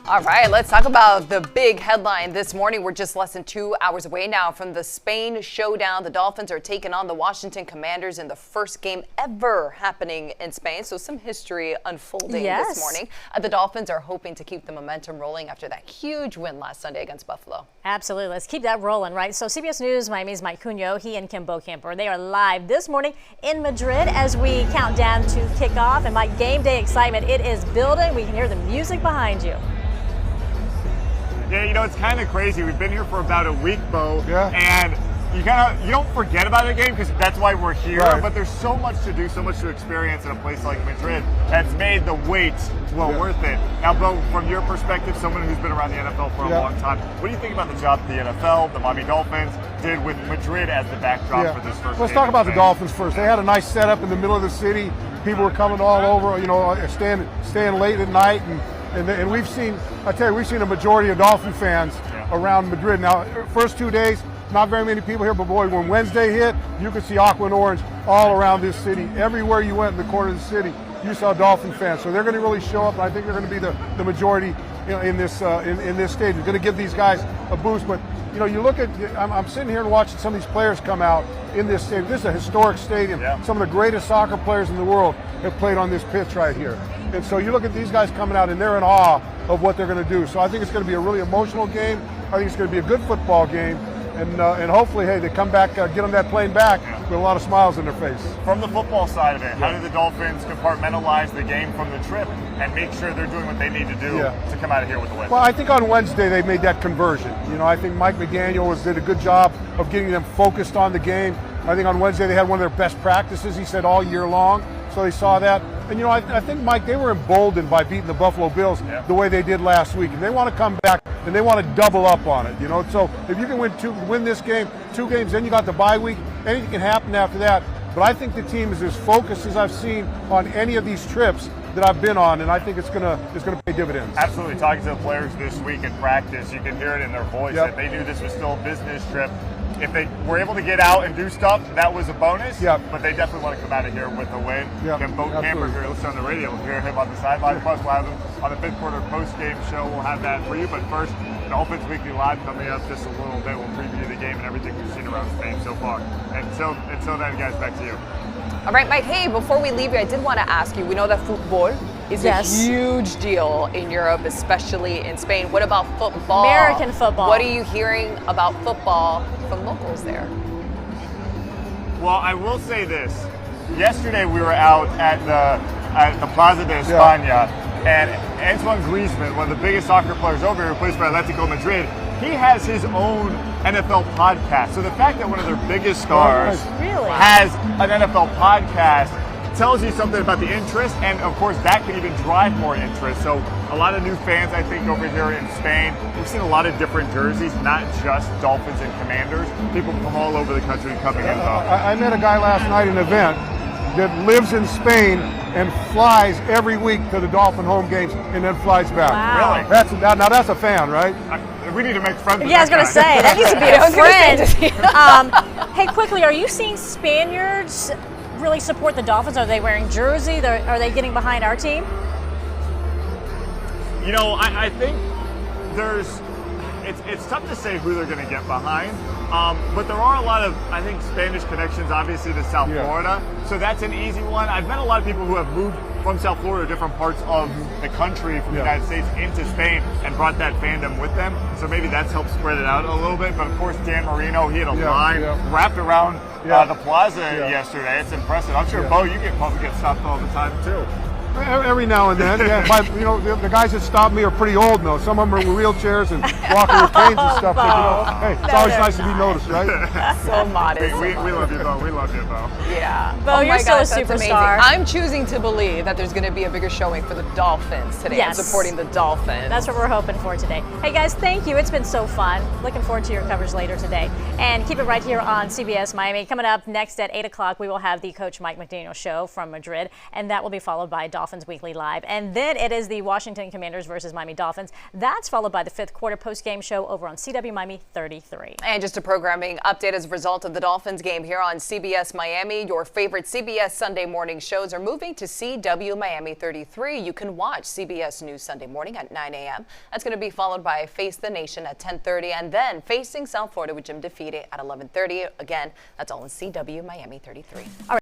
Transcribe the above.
All right, let's talk about the big headline this morning. We're just less than 2 hours away now from the Spain showdown. The Dolphins are taking on the Washington Commanders in the first game ever happening in Spain. So some history unfolding this morning. The Dolphins are hoping to keep the momentum rolling after that huge win last Sunday against Buffalo. Absolutely. Let's keep that rolling, right? So CBS News Miami's Mike Cugno, he and Kim Bokamper, they are live this morning in Madrid as we count down to kickoff. And Mike, game day excitement, it is building. We can hear the music behind you. Yeah, you know, it's kind of crazy. We've been here for about a week, Bo, and you don't forget about a game because that's why we're here, but there's so much to do, so much to experience in a place like Madrid that's made the wait worth it. Now, Bo, from your perspective, someone who's been around the NFL for a long time, what do you think about the job the NFL, the Miami Dolphins, did with Madrid as the backdrop for this first game? Let's talk about the Dolphins first. They had a nice setup in the middle of the city. People were coming all over, you know, staying late at night, and we've seen, I tell you, we've seen a majority of Dolphin fans around Madrid. Now, first 2 days, not very many people here, but boy, when Wednesday hit, you could see aqua and orange all around this city. Everywhere you went in the corner of the city, you saw Dolphin fans. So they're going to really show up, and I think they're going to be the majority in this stage. It's going to give these guys a boost. But you know, you look at, I'm sitting here and watching some of these players come out in this stadium. This is a historic stadium. Some of the greatest soccer players in the world have played on this pitch right here. And so you look at these guys coming out, and they're in awe of what they're going to do. So I think it's going to be a really emotional game. I think it's going to be a good football game. And hopefully, hey, they come back, get them that plane back with a lot of smiles on their face. From the football side of it, how do the Dolphins compartmentalize the game from the trip and make sure they're doing what they need to do to come out of here with a win? Well, I think on Wednesday they made that conversion. You know, I think Mike McDaniel did a good job of getting them focused on the game. I think on Wednesday they had one of their best practices, he said, all year long. So they saw that. And, you know, I think, Mike, they were emboldened by beating the Buffalo Bills the way they did last week. And they want to come back and they want to double up on it, you know. So if you can win this game, 2 games, then you got the bye week, anything can happen after that. But I think the team is as focused as I've seen on any of these trips that I've been on, and I think it's gonna pay dividends. Absolutely. Talking to the players this week in practice, you can hear it in their voice that they knew this was still a business trip. If they were able to get out and do stuff, that was a bonus. But they definitely want to come out of here with a win. Kim Bokamper here, listen on the radio. We'll hear him on the sideline. Plus, we'll have him on the fifth quarter post-game show. We'll have that for you. But first, Dolphins Weekly Live coming up just a little bit. We'll preview the game and everything we've seen around Spain so far. Until then, guys, back to you. All right, Mike, hey, before we leave you, I did want to ask you, we know that football is a huge deal in Europe, especially in Spain. What about football? American football. What are you hearing about football from locals there? Well, I will say this. Yesterday we were out at the Plaza de España, and Antoine Griezmann, one of the biggest soccer players over here, who plays for Atletico Madrid, he has his own NFL podcast. So the fact that one of their biggest stars has an NFL podcast tells you something about the interest, and of course that can even drive more interest. So a lot of new fans, I think, over here in Spain. We've seen a lot of different jerseys, not just Dolphins and Commanders. People from all over the country coming in. I met a guy last night at an event that lives in Spain and flies every week to the Dolphin home games and then flies back. Wow. Really? That's a fan, right? We need to make friends with I was going to say, that needs to be a friend. Hey, quickly, are you seeing Spaniards really support the Dolphins? Are they wearing jerseys? Are they getting behind our team? You know, I think it's tough to say who they're going to get behind, but there are a lot of, I think, Spanish connections, obviously, to South Florida, so that's an easy one. I've met a lot of people who have moved from South Florida, different parts of the country, from the United States into Spain, and brought that fandom with them, so maybe that's helped spread it out a little bit. But of course, Dan Marino, he had a line wrapped around the plaza yesterday. It's impressive. I'm sure, Bo, you probably get stopped all the time too. Every now and then, you know, the guys that stop me are pretty old, though. Some of them are with wheelchairs and walking with canes and stuff. But, you know, hey, it's always nice to be noticed, right? So modest. We love you, Bo. We love you, Bo. Yeah. Bo, you're still a superstar. I'm choosing to believe that there's going to be a bigger showing for the Dolphins today. I'm supporting the Dolphins. That's what we're hoping for today. Hey, guys, thank you. It's been so fun. Looking forward to your coverage later today. And keep it right here on CBS Miami. Coming up next at 8 o'clock, we will have the Coach Mike McDaniel show from Madrid, and that will be followed by Dolphins Dolphins Weekly Live. And then it is the Washington Commanders versus Miami Dolphins. That's followed by the fifth quarter post-game show over on CW Miami 33. And just a programming update as a result of the Dolphins game here on CBS Miami. Your favorite CBS Sunday morning shows are moving to CW Miami 33. You can watch CBS News Sunday morning at 9 a.m. That's going to be followed by Face the Nation at 10:30, and then Facing South Florida with Jim DeFede at 11:30. Again, that's all in CW Miami 33. All right.